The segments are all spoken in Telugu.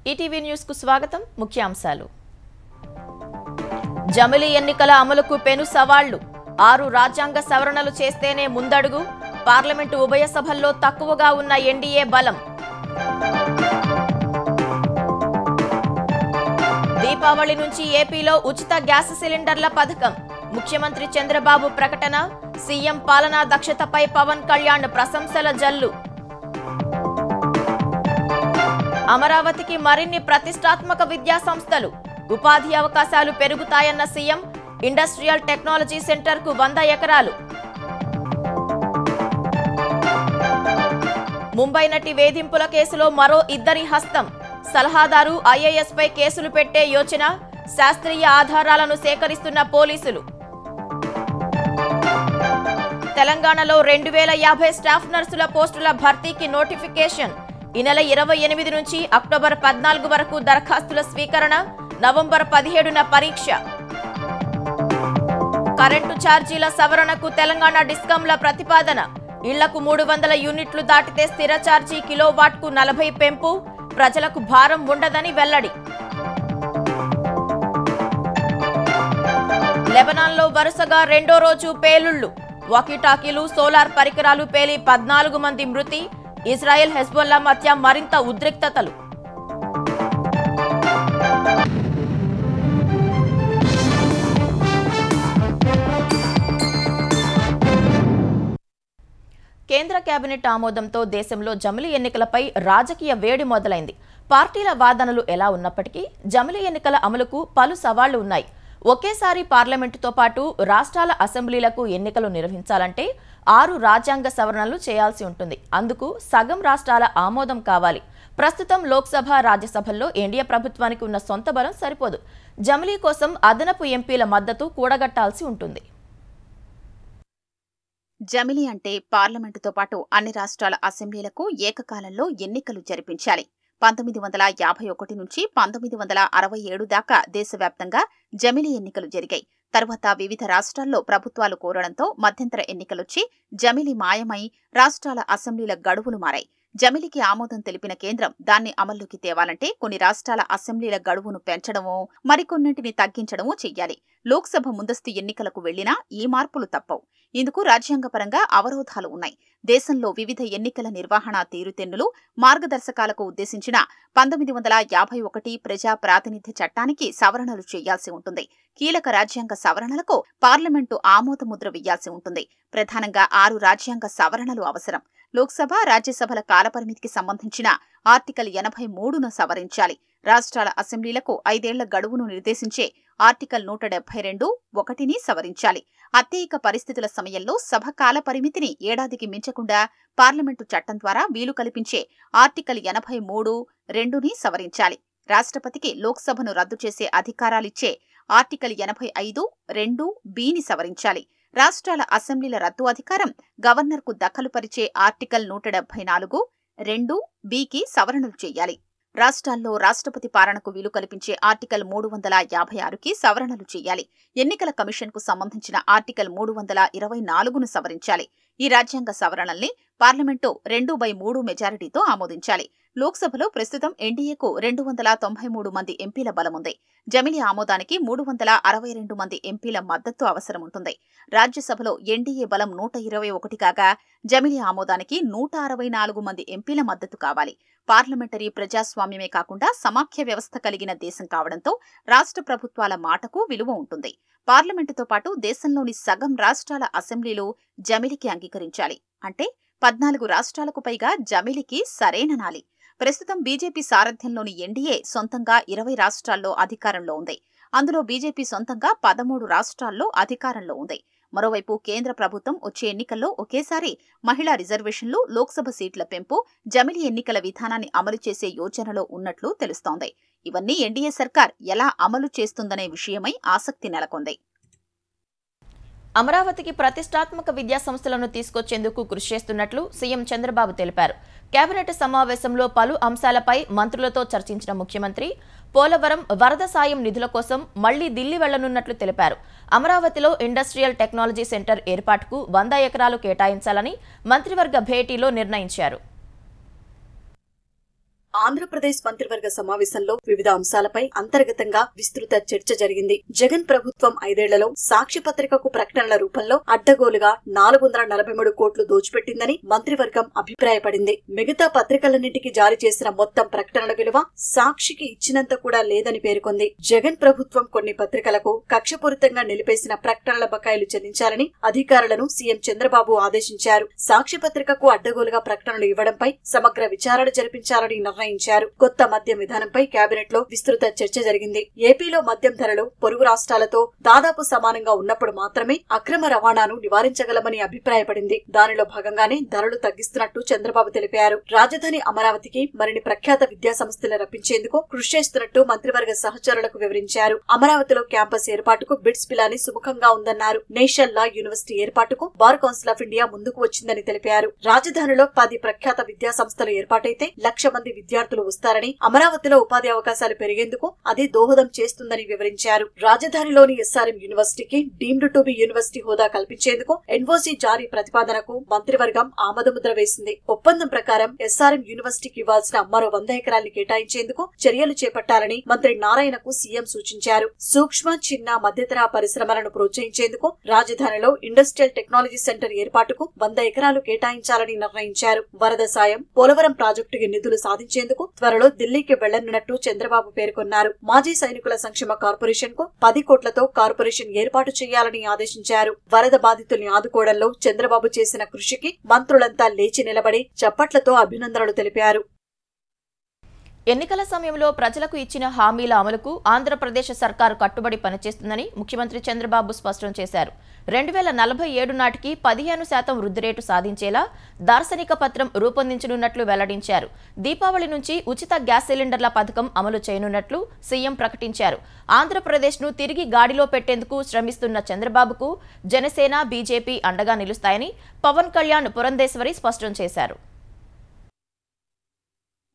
ఈటీవీ న్యూస్ కు స్వాగతం. ముఖ్యాంశాలు. జమిలీ ఎన్నికల అమలుకు పెను సవాళ్లు. 6 రాజ్యాంగ సవరణలు చేస్తేనే ముందడుగు. పార్లమెంటు ఉభయ సభల్లో తక్కువగా ఉన్న ఎన్డీఏ బలం. దీపావళి నుంచి ఏపీలో ఉచిత గ్యాస్ సిలిండర్ల పథకం. ముఖ్యమంత్రి చంద్రబాబు ప్రకటన. సీఎం పాలనా దక్షతపై పవన్ కళ్యాణ్ ప్రశంసల జల్లు. అమరావతికి మరిన్ని ప్రతిష్టాత్మక విద్యా సంస్థలు. ఉపాధి అవకాశాలు పెరుగుతాయన్న సీఎం. ఇండస్ట్రియల్ టెక్నాలజీ సెంటర్ కు 100 ఎకరాలు. ముంబై నటి వేధింపుల కేసులో మరో 2 హస్తం. సలహాదారు ఐఏఎస్ పై కేసులు పెట్టే యోచన. శాస్త్రీయ ఆధారాలను సేకరిస్తున్న పోలీసులు. తెలంగాణలో 2050 స్టాఫ్ నర్సుల పోస్టుల భర్తీకి నోటిఫికేషన్. ఈ నెల 28 నుంచి అక్టోబర్ 14 వరకు దరఖాస్తుల స్వీకరణ. నవంబర్ 17న పరీక్ష. కరెంటు ఛార్జీల సవరణకు తెలంగాణ డిస్కంల ప్రతిపాదన. ఇళ్లకు 300 యూనిట్లు దాటితే స్థిర ఛార్జీ కిలోవాట్కు 40 పెంపు. ప్రజలకు భారం ఉండదని వెల్లడి. లెబనాన్లో వరుసగా 2వ రోజు పేలుళ్లు. వాకీటాకీలు, సోలార్ పరికరాలు పేలి 14 మంది మృతి. ఇజ్రాయెల్ హెజ్బొల్లా మధ్య మరింత ఉద్రిక్తతలు. కేంద్ర కేబినెట్ ఆమోదంతో దేశంలో జమిలీ ఎన్నికలపై రాజకీయ వేడి మొదలైంది. పార్టీల వాదనలు ఎలా ఉన్నప్పటికీ జమిలీ ఎన్నికల అమలుకు పలు సవాళ్లు ఉన్నాయి. ఒకేసారి పార్లమెంటుతో పాటు రాష్ట్రాల అసెంబ్లీలకు ఎన్నికలు నిర్వహించాలంటే 6 రాజ్యాంగ సవరణలు చేయాల్సి ఉంటుంది. అందుకు సగం రాష్ట్రాల ఆమోదం కావాలి. ప్రస్తుతం లోక్సభ, రాజ్యసభల్లో ఎన్డీఏ ప్రభుత్వానికి ఉన్న సొంత బలం సరిపోదు. జమిలీ కోసం అదనపు ఎంపీల మద్దతు కూడగట్టాల్సి ఉంటుంది. జమిలీ అంటే పార్లమెంటుతో పాటు అన్ని రాష్ట్రాల అసెంబ్లీలకు ఏకకాలంలో ఎన్నికలు జరిపించాలి. 1951 నుంచి 1967 దాకా దేశవ్యాప్తంగా జమిలీ ఎన్నికలు జరిగాయి. తర్వాత వివిధ రాష్ట్రాల్లో ప్రభుత్వాలు కోరడంతో మధ్యంతర ఎన్నికలొచ్చి జమిలీ మాయమై రాష్ట్రాల అసెంబ్లీల గడువులు మారాయి. జమిలీకి ఆమోదం తెలిపిన కేంద్రం దాన్ని అమల్లోకి తేవాలంటే కొన్ని రాష్ట్రాల అసెంబ్లీల గడువును పెంచడమో మరికొన్నింటిని తగ్గించడమో చెయ్యాలి. లోక్సభ ముందస్తు ఎన్నికలకు వెళ్లినా ఈ మార్పులు తప్పవు. ఇందుకు రాజ్యాంగపరంగా అవరోధాలు ఉన్నాయి. దేశంలో వివిధ ఎన్నికల నిర్వహణ తీరుతెన్నులు, మార్గదర్శకాలకు ఉద్దేశించిన 1951 ప్రజా ప్రాతినిధ్య చట్టానికి సవరణలు చేయాల్సి ఉంటుంది. కీలక రాజ్యాంగ సవరణలకు పార్లమెంటు ఆమోదముద్ర వెయ్యాల్సి ఉంటుంది. ప్రధానంగా 6 రాజ్యాంగ సవరణలు అవసరం. లోక్సభ, రాజ్యసభల కాలపరిమితికి సంబంధించిన ఆర్టికల్ 83ను సవరించాలి. రాష్ట్రాల అసెంబ్లీలకు 5 ఏళ్ల గడువును నిర్దేశించే ఆర్టికల్ 172(1)ని సవరించాలి. అత్యయిక పరిస్థితుల సమయంలో సభ కాల పరిమితిని ఏడాదికి మించకుండా పార్లమెంటు చట్టం ద్వారా వీలు కల్పించే ఆర్టికల్ 83(2)ని సవరించాలి. రాష్ట్రపతికి లోక్సభను రద్దు చేసే అధికారాలిచ్చే ఆర్టికల్ 85(2)(b)ని సవరించాలి. రాష్ట్రాల అసెంబ్లీల రద్దు అధికారం గవర్నర్కు దఖలుపరిచే ఆర్టికల్ 174(2)(b)కి సవరణలు చేయాలి. రాష్ట్రాల్లో రాష్ట్రపతి పాలనకు వీలు కల్పించే ఆర్టికల్ 356కి సవరణలు చేయాలి. ఎన్నికల కమిషన్కు సంబంధించిన ఆర్టికల్ 324ను సవరించాలి. ఈ రాజ్యాంగ సవరణల్ని పార్లమెంటు 2/3 మెజారిటీతో ఆమోదించాలి. లోక్సభలో ప్రస్తుతం ఎన్డీఏకు 293 మంది ఎంపీల బలముంది. జమిలీ ఆమోదానికి 362 మంది ఎంపీల మద్దతు అవసరముంటుంది. రాజ్యసభలో ఎన్డీఏ బలం 121 కాగా జమిలీ ఆమోదానికి 164 మంది ఎంపీల మద్దతు కావాలి. పార్లమెంటరీ ప్రజాస్వామ్యమే కాకుండా సమాఖ్య వ్యవస్థ కలిగిన దేశం కావడంతో రాష్ట్ర ప్రభుత్వాల మాటకు విలువ ఉంటుంది. పార్లమెంటుతో పాటు దేశంలోని సగం రాష్ట్రాల అసెంబ్లీలు జమిలీకి అంగీకరించాలి. అంటే 14 రాష్ట్రాలకు పైగా జమిలీకి సరేననాలి. ప్రస్తుతం బీజేపీ సారథ్యంలోని ఎన్డీఏ సొంతంగా 20 రాష్ట్రాల్లో అధికారంలో ఉంది. అందులో బీజేపీ సొంతంగా 13 రాష్ట్రాల్లో అధికారంలో ఉంది. మరోవైపు కేంద్ర ప్రభుత్వం వచ్చే ఎన్నికల్లో ఒకేసారి మహిళా రిజర్వేషన్లు, లోక్సభ సీట్ల పెంపు, జమిలీ ఎన్నికల విధానాన్ని అమలు చేసే యోచనలో ఉన్నట్లు తెలుస్తోంది. ఇవన్నీ ఎన్డీఏ సర్కార్ ఎలా అమలు చేస్తుందనే విషయమై ఆసక్తి నెలకొంది. అమరావతికి ప్రతిష్టాత్మక విద్యా సంస్థలను తీసుకొచ్చేందుకు కృషి చేస్తున్నట్లు సీఎం చంద్రబాబు తెలిపారు. కేబినెట్ సమావేశంలో పలు అంశాలపై మంత్రులతో చర్చించిన ముఖ్యమంత్రి పోలవరం వరద సాయం నిధుల కోసం మళ్లీ ఢిల్లీ వెళ్లనున్నట్లు తెలిపారు. అమరావతిలో ఇండస్ట్రియల్ టెక్నాలజీ సెంటర్ ఏర్పాటుకు 100 ఎకరాలు కేటాయించాలని మంత్రివర్గ భేటీలో నిర్ణయించారు. ఆంధ్రప్రదేశ్ మంత్రివర్గ సమావేశంలో వివిధ అంశాలపై అంతర్గతంగా విస్తృత చర్చ జరిగింది. జగన్ ప్రభుత్వం 5 ఏళ్లలో సాక్షి పత్రికకు ప్రకటనల రూపంలో అడ్డగోలుగా 443 కోట్లు దోచిపెట్టిందని మంత్రివర్గం అభిప్రాయపడింది. మిగతా పత్రికలన్నింటికి జారీ చేసిన మొత్తం ప్రకటనల విలువ సాక్షికి ఇచ్చినంత కూడా లేదని పేర్కొంది. జగన్ ప్రభుత్వం కొన్ని పత్రికలకు కక్షపూరితంగా నిలిపేసిన ప్రకటనల బకాయిలు చెల్లించాలని అధికారులను సీఎం చంద్రబాబు ఆదేశించారు. సాక్షి పత్రికకు అడ్డగోలుగా ప్రకటనలు ఇవ్వడంపై సమగ్ర విచారణ జరిపించాలని నిర్ణయించారు. కొత్త మద్యం విధానంపై కేబినెట్ లో విస్తృత చర్చ జరిగింది. ఏపీలో మద్యం ధరలు పొరుగు రాష్ట్రాలతో దాదాపు సమానంగా ఉన్నప్పుడు మాత్రమే అక్రమ రవాణాను నివారించగలమని అభిప్రాయపడింది. దానిలో భాగంగానే ధరలు తగ్గిస్తున్నట్టు చంద్రబాబు తెలిపారు. రాజధాని అమరావతికి మరిన్ని ప్రఖ్యాత విద్యా సంస్థలు రప్పించేందుకు కృషి చేస్తున్నట్టు మంత్రివర్గ సహచరులకు వివరించారు. అమరావతిలో క్యాంపస్ ఏర్పాటుకు బిడ్స్ పిలాని సుముఖంగా ఉందన్నారు. నేషనల్ లా యూనివర్సిటీ ఏర్పాటుకు బార్ కౌన్సిల్ ఆఫ్ ఇండియా ముందుకు వచ్చిందని తెలిపారు. రాజధానిలో 10 ప్రఖ్యాత విద్యా సంస్థలు ఏర్పాటైతే 1,00,000 మంది విద్యార్థులు వస్తారని, అమరావతిలో ఉపాధి అవకాశాలు పెరిగేందుకు అది దోహదం చేస్తుందని వివరించారు. రాజధానిలోని ఎస్ఆర్ఎం యూనివర్సిటీకి డీమ్డ్ టు బి యూనివర్సిటీ హోదా కల్పించేందుకు ఎన్ఓసీ జారీ ప్రతిపాదనకు మంత్రివర్గం ఆమోదముద్ర వేసింది. ఒప్పందం ప్రకారం ఎస్ఆర్ఎం యూనివర్సిటీకి ఇవ్వాల్సిన మరో 100 ఎకరాల్ని కేటాయించేందుకు చర్యలు చేపట్టాలని మంత్రి నారాయణకు సీఎం సూచించారు. సూక్ష్మ, చిన్న, మధ్యతరహా పరిశ్రమలను ప్రోత్సహించేందుకు రాజధానిలో ఇండస్ట్రియల్ టెక్నాలజీ సెంటర్ ఏర్పాటుకు 100 ఎకరాలు కేటాయించాలని నిర్ణయించారు. వరద సాయం, పోలవరం ప్రాజెక్టుకి నిధులు సాధించేందుకు త్వరలో ఢిల్లీకి వెళ్లనున్నట్టు చంద్రబాబు పేర్కొన్నారు. మాజీ సైనికుల సంక్షేమ కార్పొరేషన్ కు 10 కోట్లతో కార్పొరేషన్ ఏర్పాటు చేయాలని ఆదేశించారు. వరద బాధితుల్ని ఆదుకోవడంలో చంద్రబాబు చేసిన కృషికి మంత్రులంతా లేచి నిలబడి చప్పట్లతో అభినందనలు తెలిపారు. ఎన్నికల సమయంలో ప్రజలకు ఇచ్చిన హామీల అమలుకు ఆంధ్రప్రదేశ్ సర్కారు కట్టుబడి పనిచేస్తుందని ముఖ్యమంత్రి చంద్రబాబు స్పష్టం చేశారు. 2047 నాటికి 15% వృద్ధి రేటు సాధించేలా దార్శనిక పత్రం రూపొందించనున్నట్లు వెల్లడించారు. దీపావళి నుంచి ఉచిత గ్యాస్ సిలిండర్ల పథకం అమలు చేయనున్నట్లు సీఎం ప్రకటించారు. ఆంధ్రప్రదేశ్ను తిరిగి గాడిలో పెట్టేందుకు శ్రమిస్తున్న చంద్రబాబుకు జనసేన, బీజేపీ అండగా నిలుస్తాయని పవన్ కళ్యాణ్ పురంధేశ్వరి స్పష్టం చేశారు.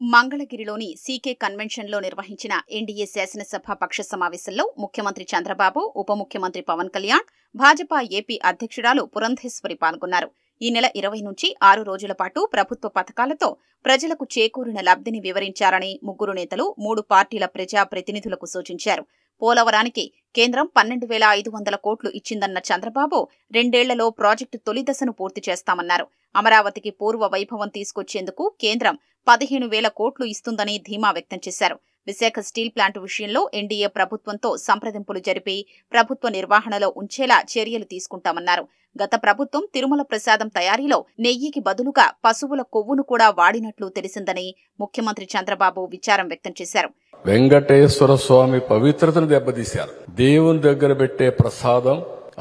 మంగళగిరిలోని సీకే కన్వెన్షన్లో నిర్వహించిన ఎన్డీఏ శాసనసభ పక్ష సమావేశంలో ముఖ్యమంత్రి చంద్రబాబు, ఉప ముఖ్యమంత్రి పవన్ కళ్యాణ్, భాజపా ఏపీ అధ్యక్షురాలు పురంధేశ్వరి పాల్గొన్నారు. ఈ నెల 20 నుంచి 6 రోజుల పాటు ప్రభుత్వ పథకాలతో ప్రజలకు చేకూరిన లబ్ధిని వివరించారని ముగ్గురు నేతలు 3 పార్టీల ప్రజా ప్రతినిధులకు సూచించారు. పోలవరానికి కేంద్రం 12,500 కోట్లు ఇచ్చిందన్న చంద్రబాబు 2 ఏళ్లలో ప్రాజెక్టు తొలి దశను పూర్తి చేస్తామన్నారు. అమరావతికి పూర్వ వైభవం తీసుకొచ్చేందుకు కేంద్రం 15,000 కోట్లు ఇస్తుందని ధీమా వ్యక్తం చేశారు. విశాఖ స్టీల్ ప్లాంట్ విషయంలో ఎన్డీఏ ప్రభుత్వంతో సంప్రదింపులు జరిపి ప్రభుత్వ నిర్వహణలో ఉంచేలా చర్యలు తీసుకుంటామన్నారు. గత ప్రభుత్వం తిరుమల ప్రసాదం తయారీలో నెయ్యికి బదులుగా పశువుల కొవ్వును కూడా వాడినట్లు తెలిసిందని ముఖ్యమంత్రి చంద్రబాబు విచారం వ్యక్తం చేశారు. వెంకటేశ్వర స్వామి పవిత్రతను దెబ్బతీశారు. దేవుని దగ్గర పెట్టే ప్రసాదం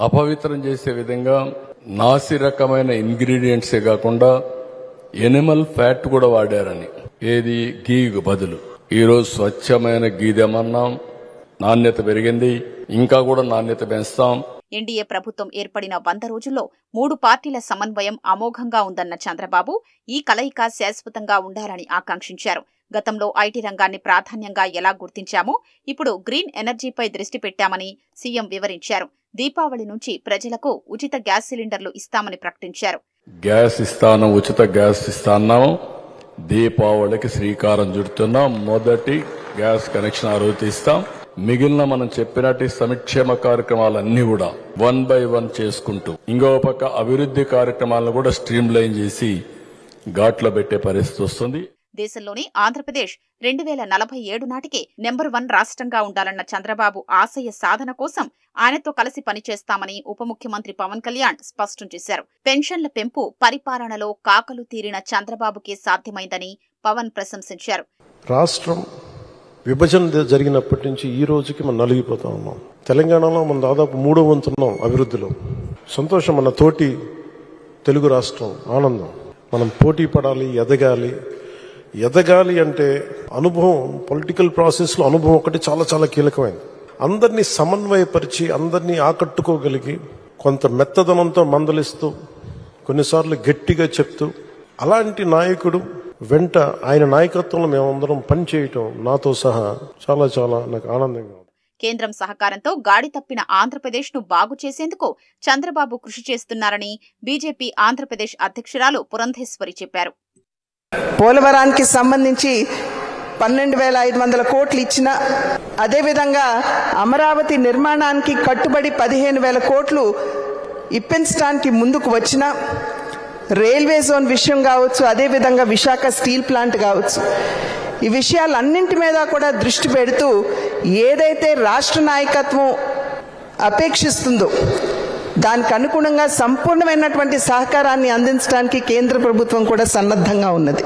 అపవిత్రం చేసే విధంగా నాసి రకమైన ఇంగ్రీడియంట్సే కాకుండా ఎనిమల్ ఫ్యాట్ కూడా వాడారని, ఏది గీకు బదులు. ఈరోజు స్వచ్ఛమైన గీదెమన్నాం, నాణ్యత పెరిగింది, ఇంకా కూడా నాణ్యత పెంచుతాం. ఎన్డీఏ ప్రభుత్వం ఏర్పడిన 100 రోజుల్లో 3 పార్టీల సమన్వయం అమోఘంగా ఉందన్న చంద్రబాబు ఈ కలయిక శాశ్వతంగా ఉండాలని ఆకాంక్షించారు. గతంలో ఐటీ రంగాన్ని ప్రాధాన్యంగా ఎలా గుర్తించామో ఇప్పుడు గ్రీన్ ఎనర్జీపై దృష్టి పెట్టామని సీఎం వివరించారు. దీపావళి నుంచి ప్రజలకు ఉచిత గ్యాస్ సిలిండర్లు ఇస్తామని ప్రకటించారు. గ్యాస్ ఇస్తాను, ఉచిత గ్యాస్ ఇస్తాన్నాం. దీపావళికి శ్రీకారం చుడుతున్నాం. మొదటి గ్యాస్ కనెక్షన్ ఆ రోజు ఇస్తాం. మిగిలిన మనం చెప్పినట్టు సంక్షేమ కార్యక్రమాలన్నీ కూడా 1 by 1 చేసుకుంటూ ఇంకో పక్క అభివృద్ధి కార్యక్రమాలను కూడా స్ట్రీమ్ లైన్ చేసి ఘాట్లో పెట్టే పరిస్థితి వస్తుంది. దేశంలోని ఆంధ్రప్రదేశ్ 2047 నాటికి నెంబర్ 1 రాష్ట్రంగా ఉండాలన్న చంద్రబాబు ఆశయ సాధన కోసం ఆయనతో కలిసి పనిచేస్తామని ఉప ముఖ్యమంత్రి పవన్ కళ్యాణ్ స్పష్టం చేశారు. పెన్షన్ల పెంపు పరిపాలనలో కాకలు తీరిన చంద్రబాబుకే సాధ్యమైందని పవన్ ప్రశంసించారు. రాష్ట్రం విభజన జరిగినప్పటి నుంచి ఈ రోజుకి మనం నలిగిపోతా ఉన్నాం. తెలంగాణలో మనం దాదాపు 3వ వంతున్నాం అభివృద్ధిలో. సంతోషం. మన తోటి తెలుగు రాష్ట్రం ఆనందం. మనం పోటీ పడాలి, ఎదగాలి అంటే అనుభవం, పొలిటికల్ ప్రాసెస్ లో అనుభవం ఒకటి చాలా చాలా కీలకమైంది. అందరినీ సమన్వయపరిచి అందరినీ ఆకట్టుకోగలిగి కొంత మెత్తదనంతో మందలిస్తూ కొన్నిసార్లు గట్టిగా చెప్తూ అలాంటి నాయకుడు వెంట ఆయన నాయకత్వంలో మేమందరం పనిచేయటం నాతో సహా చాలా చాలా నాకు ఆనందంగా. కేంద్రం సహకారంతో గాడి తప్పిన ఆంధ్రప్రదేశ్ ను బాగు చేసేందుకు చంద్రబాబు కృషి చేస్తున్నారని బీజేపీ ఆంధ్రప్రదేశ్ అధ్యక్షురాలు పురంధేశ్వరి చెప్పారు. పోలవరానికి సంబంధించి 12,500 కోట్లు ఇచ్చిన, అదేవిధంగా అమరావతి నిర్మాణానికి కట్టుబడి 15,000 కోట్లు ఇప్పించడానికి ముందుకు వచ్చిన, రైల్వే జోన్ విషయం కావచ్చు, అదేవిధంగా విశాఖ స్టీల్ ప్లాంట్ కావచ్చు, ఈ విషయాలన్నింటి మీద కూడా దృష్టి పెడుతూ ఏదైతే రాష్ట్ర నాయకత్వం అపేక్షిస్తుందో దానికి అనుగుణంగా సంపూర్ణమైనటువంటి సహకారాన్ని అందించడానికి కేంద్ర ప్రభుత్వం కూడా సన్నద్ధంగా ఉన్నది.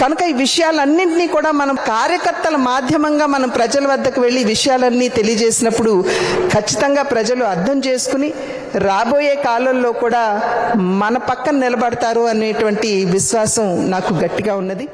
కనుక ఈ విషయాలన్నింటినీ కూడా మనం కార్యకర్తల మాధ్యమంగా మనం ప్రజల వద్దకు వెళ్ళి విషయాలన్నీ తెలియజేసినప్పుడు ఖచ్చితంగా ప్రజలు అర్థం చేసుకుని రాబోయే కాలంలో కూడా మన పక్కన నిలబడతారు అనేటువంటి విశ్వాసం నాకు గట్టిగా ఉన్నది.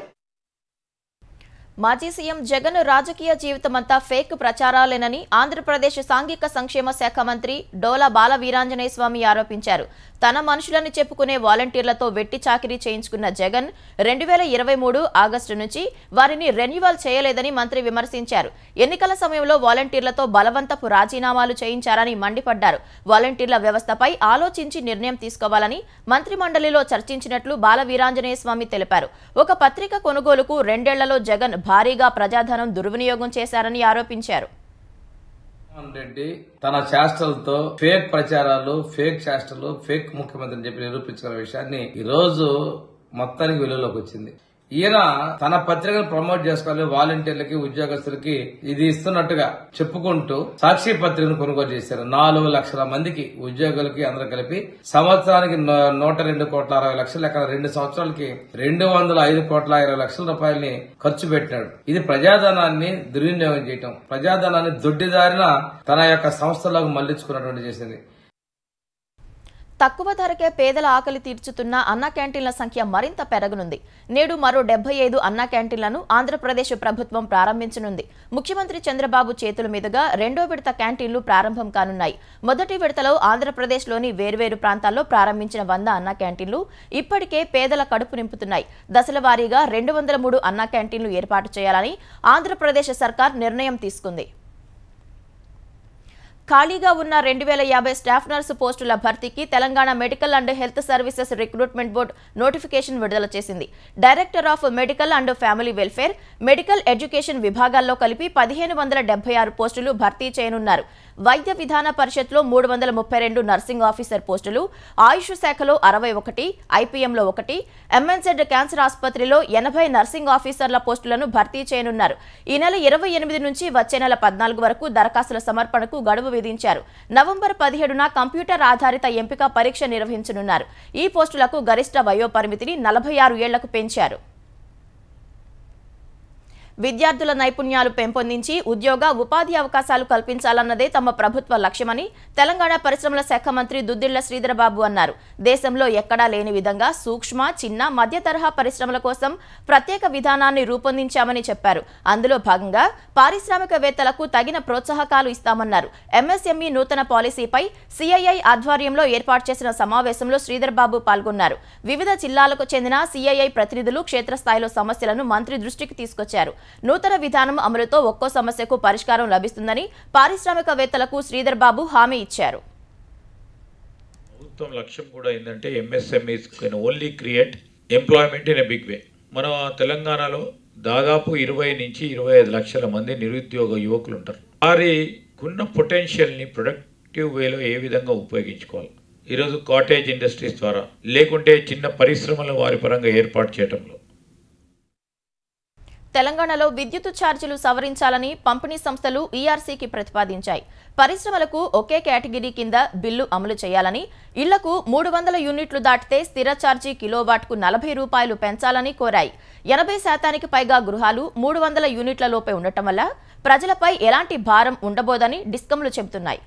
మాజీ సీఎం జగన్ రాజకీయ జీవితమంతా ఫేక్ ప్రచారాలేనని ఆంధ్రప్రదేశ్ సాంఘిక సంక్షేమ శాఖ మంత్రి డోలా బాల వీరాంజనేయ స్వామి ఆరోపించారు. తన మనుషులని చెప్పుకునే వాలంటీర్లతో వెట్టి చాకిరీ చేయించుకున్న జగన్ 2023 ఆగస్టు నుంచి వారిని రెన్యువల్ చేయలేదని మంత్రి విమర్శించారు. ఎన్నికల సమయంలో వాలంటీర్లతో బలవంతపు రాజీనామాలు చేయించారని మండిపడ్డారు. వాలంటీర్ల వ్యవస్థపై ఆలోచించి నిర్ణయం తీసుకోవాలని మంత్రి మండలిలో చర్చించినట్లు బాల వీరాంజనేయ స్వామి తెలిపారు. ఒక పత్రిక కొనుగోలుకు 2 ఏళ్లలో జగన్ భారీగా ప్రజాధనం దుర్వినియోగం చేశారని ఆరోపించారు. రెడ్డి తన చేష్టలతో ఫేక్ ప్రచారాలు, ఫేక్ చేష్టలు, ఫేక్ ముఖ్యమంత్రి చెప్పి నిరూపించిన విషయాన్ని ఈ రోజు మొత్తానికి వెలుగులోకి వచ్చింది. ఈయన తన పత్రికను ప్రమోట్ చేసుకోవాలి, వాలంటీర్లకి ఉద్యోగస్తులకి ఇది ఇస్తున్నట్టుగా చెప్పుకుంటూ సాక్షి పత్రికను కొనుగోలు చేశారు. 4 లక్షల మందికి ఉద్యోగులకి అందరూ కలిపి సంవత్సరానికి 102,60,00,000 ఎక్కడ 2 సంవత్సరాలకి 205,20,00,000 రూపాయలని ఖర్చు పెట్టినాడు. ఇది ప్రజాధనాన్ని దుర్వినియోగం చేయటం, ప్రజాధనాన్ని దొడ్డిదారిన తన యొక్క సంస్థలకు మళ్లించుకున్నటువంటి చేసింది. తక్కువ ధరకే పేదల ఆకలి తీర్చుతున్న అన్నా క్యాంటీన్ల సంఖ్య మరింత పెరగనుంది. నేడు మరో 75 అన్నా క్యాంటీన్లను ఆంధ్రప్రదేశ్ ప్రభుత్వం ప్రారంభించనుంది. ముఖ్యమంత్రి చంద్రబాబు చేతుల మీదుగా 2వ విడత క్యాంటీన్లు ప్రారంభం కానున్నాయి. మొదటి విడతలో ఆంధ్రప్రదేశ్లోని వేర్వేరు ప్రాంతాల్లో ప్రారంభించిన 100 అన్నా క్యాంటీన్లు ఇప్పటికే పేదల కడుపు నింపుతున్నాయి. దశల వారీగా 203 అన్నా క్యాంటీన్లు ఏర్పాటు చేయాలని ఆంధ్రప్రదేశ్ సర్కార్ నిర్ణయం తీసుకుంది. ఖాళీగా ఉన్న 2050 స్టాఫ్ నర్సు పోస్టుల భర్తీకి Telangana medical and health services recruitment board notification విడుదల చేసింది. Director of medical and family welfare, medical education విభాగాల్లో కలిపి 1576 పోస్టులు భర్తీ చేయనున్నారు. వైద్య విధాన పరిషత్లో 332 నర్సింగ్ ఆఫీసర్ పోస్టులు, ఆయుష్ శాఖలో 61, ఐపీఎంలో 1, ఎంఎన్జెడ్ క్యాన్సర్ ఆసుపత్రిలో 80 నర్సింగ్ ఆఫీసర్ల పోస్టులను భర్తీ చేయనున్నారు. ఈ నెల 28 నుంచి వచ్చే నెల 14 వరకు దరఖాస్తుల సమర్పణకు గడువు విధించారు. నవంబర్ 17న కంప్యూటర్ ఆధారిత ఎంపిక పరీక్ష నిర్వహించనున్నారు. ఈ పోస్టులకు గరిష్ట వయోపరిమితిని 46 ఏళ్లకు పెంచారు. విద్యార్థుల నైపుణ్యాలు పెంపొందించి ఉద్యోగ ఉపాధి అవకాశాలు కల్పించాలన్నదే తమ ప్రభుత్వ లక్ష్యమని తెలంగాణ పరిశ్రమల శాఖ మంత్రి దుద్దిళ్ల శ్రీధరబాబు అన్నారు. దేశంలో ఎక్కడా లేని విధంగా సూక్ష్మ, చిన్న, మధ్య తరహా పరిశ్రమల కోసం ప్రత్యేక విధానాన్ని రూపొందించామని చెప్పారు. అందులో భాగంగా పారిశ్రామికవేత్తలకు తగిన ప్రోత్సాహకాలు ఇస్తామన్నారు. ఎంఎస్ఎంఈ నూతన పాలసీపై సిఐఐ ఆధ్వర్యంలో ఏర్పాటు చేసిన సమావేశంలో శ్రీధరబాబు పాల్గొన్నారు. వివిధ జిల్లాలకు చెందిన సిఐఐ ప్రతినిధులు క్షేత్రస్థాయిలో సమస్యలను మంత్రి దృష్టికి తీసుకొచ్చారు. నూతన విధానం అమలుతో ఒక్కో సమస్యకు పరిష్కారం లభిస్తుందని పారిశ్రామికవేత్తలకు శ్రీధర్ బాబు హామీ ఇచ్చారు. ప్రభుత్వం లక్ష్యం కూడా ఏంటంటే MSMEs can only create employment in a big way. మన తెలంగాణలో దాదాపు 20 నుంచి 25 లక్షల మంది నిరుద్యోగ యువకులు ఉంటారు. వారికున్న పొటెన్షియల్ని ప్రొడక్టివ్ వేలో ఏ విధంగా ఉపయోగించుకోవాలి, ఈరోజు కాటేజ్ ఇండస్ట్రీస్ ద్వారా లేకుంటే చిన్న పరిశ్రమలు వారి పరంగా ఏర్పాటు చేయడంలో. తెలంగాణలో విద్యుత్ ఛార్జీలు సవరించాలని పంపిణీ సంస్థలు ఈఆర్సీకి ప్రతిపాదించాయి. పరిశ్రమలకు ఒకే కేటగిరీ కింద బిల్లు అమలు చేయాలని, ఇళ్లకు 300 యూనిట్లు దాటితే స్థిర ఛార్జీ కిలోవాట్కు 40 రూపాయలు పెంచాలని కోరాయి. 80% పైగా గృహాలు 300 యూనిట్ల లోపే ఉండటం వల్ల ప్రజలపై ఎలాంటి భారం ఉండబోదని డిస్కంలు చెబుతున్నాయి.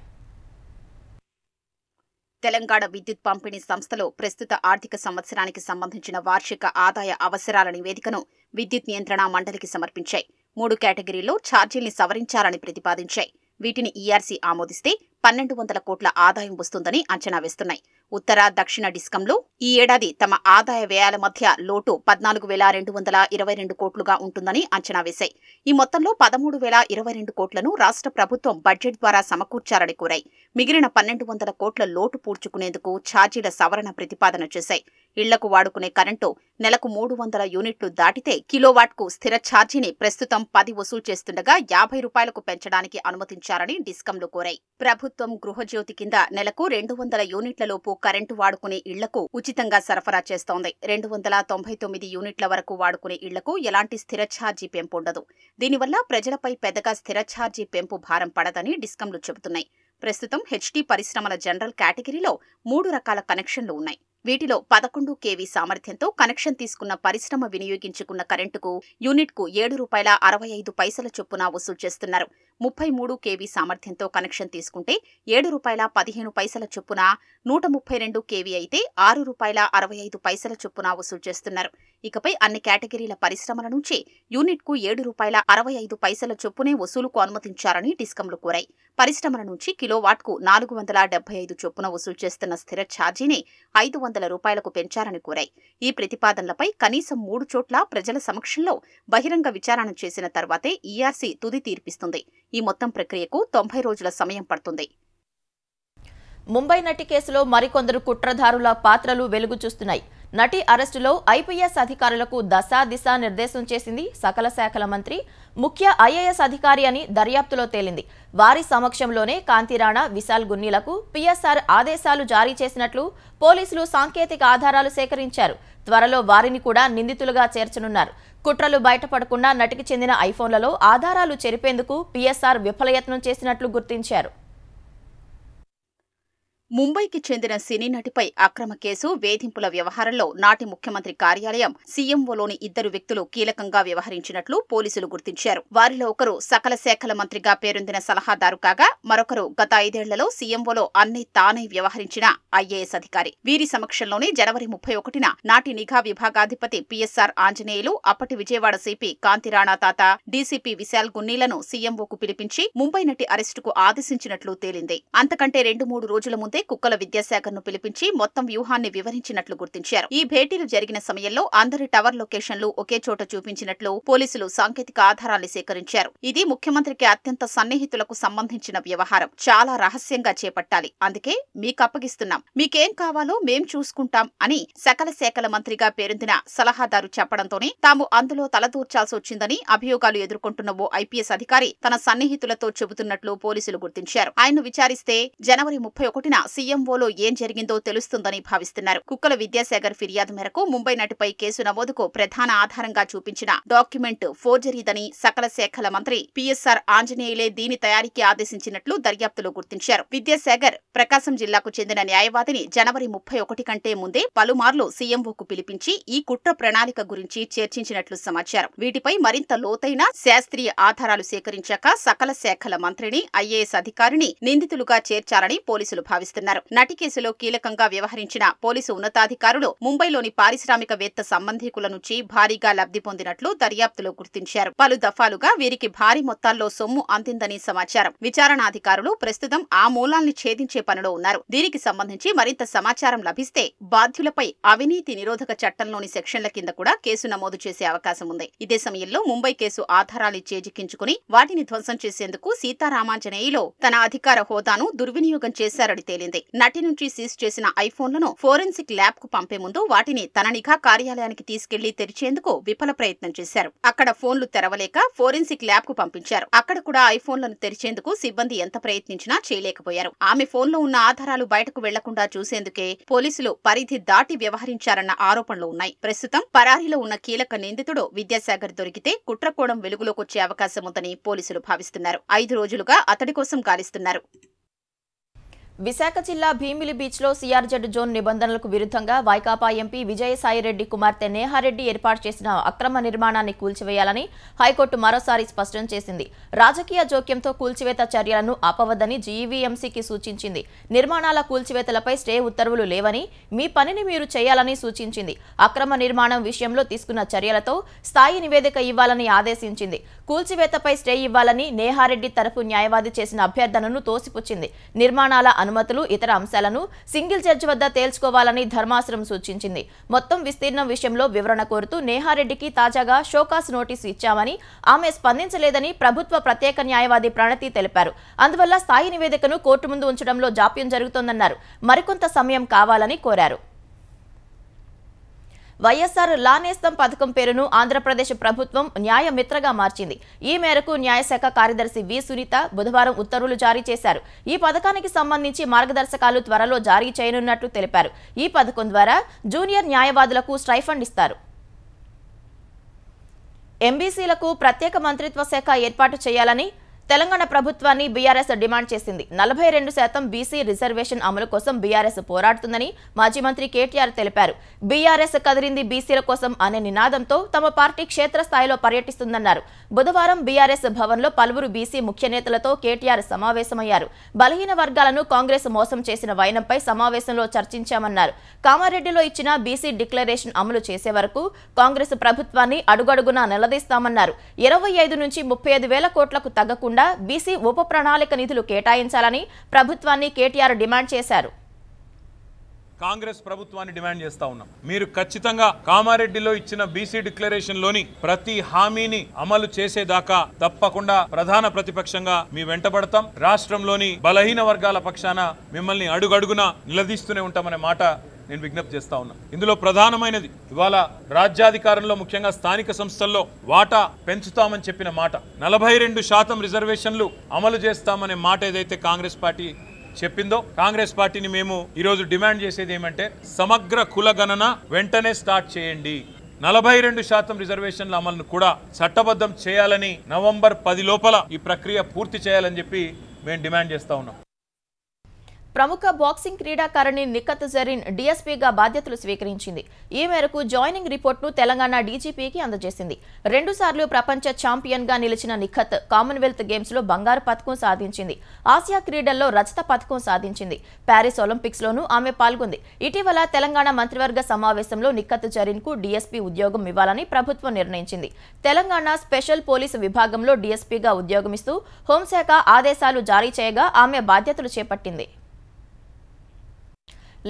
తెలంగాణ విద్యుత్ పంపిణీ సంస్థలో ప్రస్తుత ఆర్థిక సంవత్సరానికి సంబంధించిన వార్షిక ఆదాయ అవసరాల నివేదికను విద్యుత్ నియంత్రణ మండలికి సమర్పించాయి. 3 కేటగిరీల్లో ఛార్జీల్ని సవరించాలని ప్రతిపాదించాయి. వీటిని ఈఆర్సీ ఆమోదిస్తే 1,200 కోట్ల ఆదాయం వస్తుందని అంచనా వేస్తున్నాయి. ఉత్తర, దక్షిణ డిస్కంలు ఈ ఏడాది తమ ఆదాయ వ్యయాల మధ్య లోటు 14,222 కోట్లుగా ఉంటుందని అంచనా వేశాయి. ఈ మొత్తంలో 13,022 కోట్లను రాష్ట్ర ప్రభుత్వం బడ్జెట్ ద్వారా సమకూర్చాలని కోరాయి. మిగిలిన 1,200 కోట్ల లోటు పూడ్చుకునేందుకు ఛార్జీల సవరణ ప్రతిపాదన చేశాయి. ఇళ్లకు వాడుకునే కరెంటు నెలకు 300 యూనిట్లు దాటితే కిలోవాట్కు స్థిర ఛార్జీని ప్రస్తుతం 10 వసూలు చేస్తుండగా 50 రూపాయలకు పెంచడానికి అనుమతించారని డిస్కంలు కోరాయి. ప్రభుత్వం గృహజ్యోతి కింద నెలకు 200 యూనిట్లలోపు కరెంటు వాడుకునే ఇళ్లకు ఉచితంగా సరఫరా చేస్తోంది. 299 యూనిట్ల వరకు వాడుకునే ఇళ్లకు ఎలాంటి స్థిర ఛార్జీ పెంపు ఉండదు. దీనివల్ల ప్రజలపై పెద్దగా స్థిర ఛార్జీ పెంపు భారం పడదని డిస్కంలు చెబుతున్నాయి. ప్రస్తుతం హెచ్టీ పరిశ్రమల జనరల్ కేటగిరీలో 3 రకాల కనెక్షన్లు ఉన్నాయి. వీటిలో 11 kV సామర్థ్యంతో కనెక్షన్ తీసుకున్న పరిశ్రమ వినియోగించుకున్న కరెంటుకు యూనిట్కు ₹7.65 చొప్పున వసూలు చేస్తున్నారు. 33 kV సామర్థ్యంతో కనెక్షన్ తీసుకుంటే ₹7.15 చొప్పున, 132 kV అయితే ₹6.65 చొప్పున వసూలు చేస్తున్నారు. ఇకపై అన్ని కేటగిరీల పరిశ్రమల నుంచి యూనిట్కు ₹7.65 చొప్పునే వసూలుకు అనుమతించారని డిస్కంలు కోరాయి. పరిశ్రమల నుంచి కిలోవాట్కు 475 చొప్పున వసూలు చేస్తున్న స్థిర ఛార్జీని ₹500 పెంచారని కోరాయి. ఈ ప్రతిపాదనలపై కనీసం 3 చోట్ల ప్రజల సమక్షంలో బహిరంగ విచారణ చేసిన తర్వాతే ఈఆర్సీ తుది తీర్పిస్తుంది. ఈ మొత్తం ప్రక్రియకు 90 రోజుల సమయం పడుతుంది. ముంబై నటి కేసులో మరికొందరు కుట్రధారుల పాత్రలు వెలుగు చూస్తున్నాయి. నటి అరెస్టులో ఐపీఎస్ అధికారులకు దిశ నిర్దేశం చేసింది సకల శాఖల మంత్రి. ముఖ్య ఐఏఎస్ అధికారి అని దర్యాప్తులో తేలింది. వారి సమక్షంలోనే కాంతిరాణా, విశాల్ గున్నీలకు పిఎస్ఆర్ ఆదేశాలు జారీ చేసినట్లు పోలీసులు సాంకేతిక ఆధారాలు సేకరించారు. త్వరలో వారిని కూడా నిందితులుగా చేర్చనున్నారు. కుట్రలు బయటపడకుండా నటికి చెందిన ఐఫోన్లలో ఆధారాలు చెరిపేందుకు పిఎస్ఆర్ విఫలయత్నం చేసినట్లు గుర్తించారు. ముంబైకి చెందిన సినీ నటిపై అక్రమ కేసు, వేధింపుల వ్యవహారంలో నాటి ముఖ్యమంత్రి కార్యాలయం, సీఎంఓలోని 2 వ్యక్తులు కీలకంగా వ్యవహరించినట్లు పోలీసులు గుర్తించారు. వారిలో ఒకరు సకల శాఖల మంత్రిగా పేరొందిన సలహాదారు కాగా, మరొకరు గత 5 ఏళ్లలో సీఎంఓలో అన్ని తానై వ్యవహరించిన ఐఏఎస్ అధికారి. వీరి సమక్షంలోనే జనవరి 31న నాటి నిఘా విభాగాధిపతి పిఎస్ఆర్ ఆంజనేయులు, అప్పటి విజయవాడ సిపి కాంతిరాణా తాత, డీసీపీ విశాల్ గున్నీలను సీఎంఓకు పిలిపించి ముంబై నటి అరెస్టుకు ఆదేశించినట్లు తేలింది. అంతకంటే 2-3 రోజుల ముందే కుక్కల విద్యాశాఖను పిలిపించి మొత్తం వ్యూహాన్ని వివరించినట్లు గుర్తించారు. ఈ భేటీలు జరిగిన సమయంలో అందరి టవర్ లొకేషన్లు ఒకే చోట చూపించినట్లు పోలీసులు సాంకేతిక ఆధారాన్ని సేకరించారు. ఇది ముఖ్యమంత్రికి అత్యంత సన్నిహితులకు సంబంధించిన వ్యవహారం. చాలా రహస్యంగా చేపట్టాలి. అందుకే మీకు అప్పగిస్తున్నాం. మీకేం కావాలో మేం చూసుకుంటాం అని సకల శాఖల మంత్రిగా పేరొందిన సలహాదారు చెప్పడంతోనే తాము అందులో తలదూర్చాల్సి వచ్చిందని అభియోగాలు ఎదుర్కొంటున్న ఓ ఐపీఎస్ అధికారి తన సన్నిహితులతో చెబుతున్నట్లు పోలీసులు గుర్తించారు. ఆయన్ను విచారిస్తే జనవరి 31న సీఎంఓలో ఏం జరిగిందో తెలుస్తుందని భావిస్తున్నారు. కుక్కల విద్యాసాగర్ ఫిర్యాదు మేరకు ముంబై నటిపై కేసు నమోదుకు ప్రధాన ఆధారంగా చూపించిన డాక్యుమెంట్ ఫోర్జరీదని సకల శాఖల మంత్రి పిఎస్ఆర్ ఆంజనేయులే దీని తయారీకి ఆదేశించినట్లు దర్యాప్తులో గుర్తించారు. విద్యాసాగర్ ప్రకాశం జిల్లాకు చెందిన న్యాయవాదిని జనవరి 31 కంటే ముందే పలుమార్లు సీఎంఓకు పిలిపించి ఈ కుట్ర ప్రణాళిక గురించి చర్చించినట్లు సమాచారం. వీటిపై మరింత లోతైన శాస్త్రీయ ఆధారాలు సేకరించాక సకల శాఖల మంత్రిని, ఐఏఎస్ అధికారిని నిందితులుగా చేర్చాలని పోలీసులు భావిస్తున్నారు. నటి కేసులో కీలకంగా వ్యవహరించిన పోలీసు ఉన్నతాధికారులు ముంబైలోని పారిశ్రామికవేత్త సంబంధీకుల నుంచి భారీగా లబ్ధి పొందినట్లు దర్యాప్తులో గుర్తించారు. పలు దఫాలుగా వీరికి భారీ మొత్తాల్లో సొమ్ము అందిందని సమాచారం. విచారణాధికారులు ప్రస్తుతం ఆ మూలాల్ని ఛేదించే పనిలో ఉన్నారు. దీనికి సంబంధించి మరింత సమాచారం లభిస్తే బాధ్యులపై అవినీతి నిరోధక చట్టంలోని సెక్షన్ల కింద కూడా కేసు నమోదు చేసే అవకాశం ఉంది. ఇదే సమయంలో ముంబై కేసు ఆధారాలు చేజిక్కించుకుని వాటిని ధ్వంసం చేసేందుకు సీతారామాంజనేయులు తన అధికార హోదాను దుర్వినియోగం చేశారని తేలింది. నటి నుంచి సీజ్ చేసిన ఐఫోన్లను ఫోరెన్సిక్ ల్యాబ్ కు పంపే ముందు వాటిని తన నిఘా కార్యాలయానికి తీసుకెళ్లి తెరిచేందుకు విఫల ప్రయత్నం చేశారు. అక్కడ ఫోన్లు తెరవలేక ఫోరెన్సిక్ ల్యాబ్ కు పంపించారు. అక్కడ కూడా ఐఫోన్లను తెరిచేందుకు సిబ్బంది ఎంత ప్రయత్నించినా చేయలేకపోయారు. ఆమె ఫోన్లో ఉన్న ఆధారాలు బయటకు వెళ్లకుండా చూసేందుకే పోలీసులు పరిధి దాటి వ్యవహరించారన్న ఆరోపణలు ఉన్నాయి. ప్రస్తుతం పరారీలో ఉన్న కీలక నిందితుడు విద్యాసాగర్ దొరికితే కుట్రకోణం వెలుగులోకొచ్చే అవకాశం ఉందని పోలీసులు భావిస్తున్నారు. 5 రోజులుగా అతడి కోసం గాలిస్తున్నారు. విశాఖ జిల్లా భీమిలి బీచ్లో సీఆర్జెడ్ జోన్ నిబంధనలకు విరుద్ధంగా వైకాపా ఎంపీ విజయసాయిరెడ్డి కుమార్తె నేహారెడ్డి ఏర్పాటు చేసిన అక్రమ నిర్మాణాన్ని కూల్చివేయాలని హైకోర్టు మరోసారి స్పష్టం చేసింది. రాజకీయ జోక్యంతో కూల్చివేత చర్యలను ఆపవద్దని జీవీఎంసీకి సూచించింది. నిర్మాణాల కూల్చివేతలపై స్టే ఉత్తర్వులు లేవని, మీ పనిని మీరు చేయాలని సూచించింది. అక్రమ నిర్మాణం విషయంలో తీసుకున్న చర్యలతో స్థాయి నివేదిక ఇవ్వాలని ఆదేశించింది. కూల్చివేతపై స్టే ఇవ్వాలని నేహారెడ్డి తరఫు న్యాయవాది చేసిన అభ్యర్థనను తోసిపుచ్చింది. నిర్మాణాల అనుమతులు, ఇతర అంశాలను సింగిల్ జడ్జి వద్ద తేల్చుకోవాలని ధర్మాసనం సూచించింది. మొత్తం విస్తీర్ణం విషయంలో వివరణ కోరుతూ నేహారెడ్డికి తాజాగా షోకాస్ నోటీసు ఇచ్చామని, ఆమె స్పందించలేదని ప్రభుత్వ ప్రత్యేక న్యాయవాది ప్రణతి తెలిపారు. అందువల్ల స్థాయి నివేదికను కోర్టు ముందు ఉంచడంలో జాప్యం జరుగుతోందన్నారు. మరికొంత సమయం కావాలని కోరారు. వైఎస్ఆర్ లానేస్తం పథకం పేరును ఆంధ్రప్రదేశ్ ప్రభుత్వం న్యాయమిత్రగా మార్చింది. ఈ మేరకు న్యాయశాఖ కార్యదర్శి వి సునీత బుధవారం ఉత్తర్వులు జారీ చేశారు. ఈ పథకానికి సంబంధించి మార్గదర్శకాలు త్వరలో జారీ చేయనున్నట్లు తెలిపారు. ఈ పథకం ద్వారా జూనియర్ న్యాయవాదులకు స్టైఫండ్ ఇస్తారు. ఎంబీసీలకు ప్రత్యేక మంత్రిత్వ శాఖ ఏర్పాటు చేయాలని తెలంగాణ ప్రభుత్వాన్ని బీఆర్ఎస్ డిమాండ్ చేసింది. 42% బీసీ రిజర్వేషన్ అమలు కోసం బీఆర్ఎస్ పోరాడుతుందని మాజీ మంత్రి కేటీఆర్ తెలిపారు. బీఆర్ఎస్ కదిలింది బీసీల కోసం అనే నినాదంతో తమ పార్టీ క్షేత్రస్థాయిలో పర్యటిస్తుందన్నారు. బుధవారం బీఆర్ఎస్ భవన్లో పలువురు బీసీ ముఖ్య నేతలతో కేటీఆర్ సమావేశమయ్యారు. బలహీన వర్గాలను కాంగ్రెస్ మోసం చేసిన వైనంపై సమావేశంలో చర్చించామన్నారు. కామారెడ్డిలో ఇచ్చిన బీసీ డిక్లరేషన్ అమలు చేసే వరకు కాంగ్రెస్ ప్రభుత్వాన్ని అడుగడుగునా నిలదీస్తామన్నారు. 25 నుంచి 35,000 కోట్లకు తగ్గకుండా బీసీ ఉప ప్రణాళిక నిధులు కేటాయించాలని ప్రభుత్వాన్ని కేటీఆర్ డిమాండ్ చేశారు. కాంగ్రెస్ ప్రభుత్వాన్ని డిమాండ్ చేస్తా ఉన్నాం. మీరు ఖచ్చితంగా కామారెడ్డిలో ఇచ్చిన బీసీ డిక్లరేషన్ లోని ప్రతి హామీని అమలు చేసేదాకా తప్పకుండా ప్రధాన ప్రతిపక్షంగా మీ వెంటబడతాం. రాష్ట్రంలోని బలహీన వర్గాల పక్షాన మిమ్మల్ని అడుగడుగునా నిలదీస్తూనే ఉంటామనే మాట నేను విజ్ఞప్తి చేస్తా ఉన్నా. ఇందులో ప్రధానమైనది ఇవాళ రాజ్యాధికారంలో ముఖ్యంగా స్థానిక సంస్థల్లో వాటా పెంచుతామని చెప్పిన మాట, 42% రిజర్వేషన్లు అమలు చేస్తామనే మాట ఏదైతే కాంగ్రెస్ పార్టీ చెప్పిందో, కాంగ్రెస్ పార్టీని మేము ఈరోజు డిమాండ్ చేసేది ఏమంటే సమగ్ర కుల గణన వెంటనే స్టార్ట్ చేయండి. 42% రిజర్వేషన్ల అమలును కూడా చట్టబద్ధం చేయాలని, నవంబర్ 10 లోపల ఈ ప్రక్రియ పూర్తి చేయాలని చెప్పి మేము డిమాండ్ చేస్తా ఉన్నాం. ప్రముఖ బాక్సింగ్ క్రీడాకారిణి నిఖత్ జరీన్ డీఎస్పీగా బాధ్యతలు స్వీకరించింది. ఈ మేరకు జాయినింగ్ రిపోర్ట్ను తెలంగాణ డీజీపీకి అందజేసింది. 2 సార్లు ప్రపంచ ఛాంపియన్గా నిలిచిన నిఖత్ కామన్వెల్త్ గేమ్స్లో బంగారు పతకం సాధించింది. ఆసియా క్రీడల్లో రజత పతకం సాధించింది. ప్యారిస్ ఒలింపిక్స్లోనూ ఆమె పాల్గొంది. ఇటీవల తెలంగాణ మంత్రివర్గ సమావేశంలో నిఖత్ జరీన్కు డీఎస్పీ ఉద్యోగం ఇవ్వాలని ప్రభుత్వం నిర్ణయించింది. తెలంగాణ స్పెషల్ పోలీసు విభాగంలో డీఎస్పీగా ఉద్యోగమిస్తూ హోంశాఖ ఆదేశాలు జారీ చేయగా ఆమె బాధ్యతలు చేపట్టింది.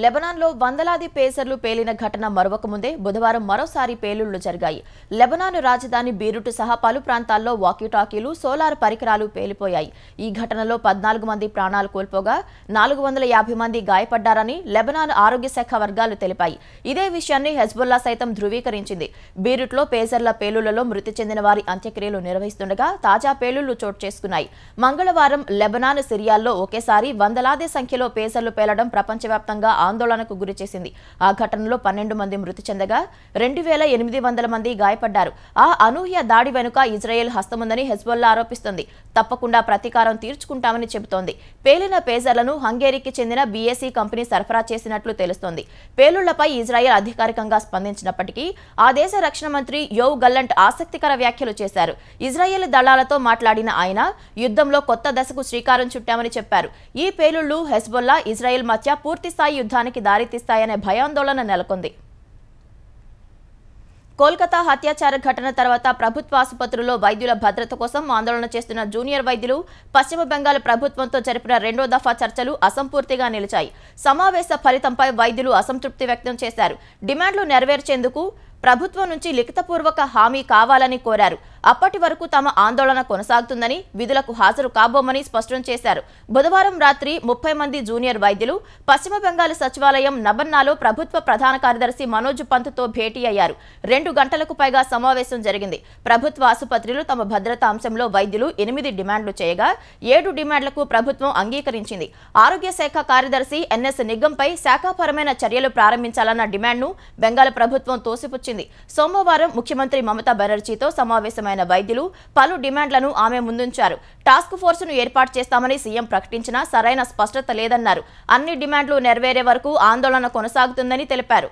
లెబనాన్లో వందలాది పేసర్లు పేలిన ఘటన మరొక ముందే బుధవారం మరోసారి పేలుళ్లు జరిగాయి. లెబనాన్ రాజధాని బీరుట్ సహా పలు ప్రాంతాల్లో వాకీటాకీలు, సోలార్ పరికరాలు పేలిపోయాయి. ఈ ఘటనలో 14 మంది ప్రాణాలు కోల్పోగా 450 మంది గాయపడ్డారని లెబనాన్ ఆరోగ్య శాఖ వర్గాలు తెలిపాయి. ఇదే విషయాన్ని హెజ్బుల్లా సైతం ధృవీకరించింది. బీరుట్లో పేసర్ల పేలుళ్లలో మృతి చెందిన వారి అంత్యక్రియలు నిర్వహిస్తుండగా తాజా పేలుళ్లు చోటు చేసుకున్నాయి. మంగళవారం లెబనాన్, సిరియాల్లో ఒకేసారి వందలాది సంఖ్యలో పేసర్లు పేలడం ప్రపంచవ్యాప్తంగా ఆందోళనకు గురిచేసింది. ఆ ఘటనలో 12 మంది మృతి చెందగా 2800 మంది గాయపడ్డారు. ఆ అనూహ్య దాడి వెనుక ఇజ్రాయెల్ హస్తముందని హెజ్బుల్లా ఆరోపిస్తోంది. తప్పకుండా ప్రతీకారం తీర్చుకుంటామని చెబుతోంది. పేలిన పేజర్లను హంగేరీకి చెందిన బీఏసీ కంపెనీ సరఫరా చేసినట్లు తెలుస్తోంది. పేలుళ్లపై ఇజ్రాయెల్ అధికారికంగా స్పందించినప్పటికీ ఆ దేశ రక్షణ మంత్రి యోవ్ గల్లంట్ ఆసక్తికర వ్యాఖ్యలు చేశారు. ఇజ్రాయెల్ దళాలతో మాట్లాడిన ఆయన యుద్ధంలో కొత్త దశకు శ్రీకారం చుట్టామని చెప్పారు. ఈ పేలుళ్లు హెజ్బుల్లా, ఇజ్రాయెల్ మధ్య పూర్తిస్థాయి యుద్ధానికి దారితీస్తాయనే భయాందోళన నెలకొంది. కోల్కతా హత్యాచార ఘటన తర్వాత ప్రభుత్వ ఆసుపత్రుల్లో వైద్యుల భద్రత కోసం ఆందోళన చేస్తున్న జూనియర్ వైద్యులు పశ్చిమ బెంగాల్ ప్రభుత్వంతో జరిపిన 2వ దఫా చర్చలు అసంపూర్తిగా నిలిచాయి. సమావేశ ఫలితంపై వైద్యులు అసంతృప్తి వ్యక్తం చేశారు. డిమాండ్లు నెరవేర్చేందుకు ప్రభుత్వం నుంచి లిఖితపూర్వక హామీ కావాలని కోరారు. అప్పటి వరకు తమ ఆందోళన కొనసాగుతుందని, విధులకు హాజరు కాబోమని స్పష్టం చేశారు. బుధవారం రాత్రి 30 మంది జూనియర్ వైద్యులు పశ్చిమ బెంగాల్ సచివాలయం నబన్నాలో ప్రభుత్వ ప్రధాన కార్యదర్శి మనోజ్ పంత్తో భేటీ అయ్యారు. 2 గంటలకు పైగా సమావేశం జరిగింది. ప్రభుత్వ ఆసుపత్రులు తమ భద్రతా అంశంలో వైద్యులు 8 డిమాండ్లు చేయగా 7 డిమాండ్లకు ప్రభుత్వం అంగీకరించింది. ఆరోగ్య శాఖ కార్యదర్శి ఎన్ఎస్ నిగంపై శాఖాపరమైన చర్యలు ప్రారంభించాలన్న డిమాండ్ను బెంగాల్ ప్రభుత్వం తోసిపుచ్చింది. సోమవారం ముఖ్యమంత్రి మమతా బెనర్జీతో సమావేశమైన వైద్యులు పలు డిమాండ్లను ఆమె ముందుంచారు. టాస్క్ ఫోర్సును ఏర్పాటు చేస్తామని సీఎం ప్రకటించినా సరైన స్పష్టత లేదన్నారు. అన్ని డిమాండ్లు నెరవేరే వరకు ఆందోళన కొనసాగుతుందని తెలిపారు.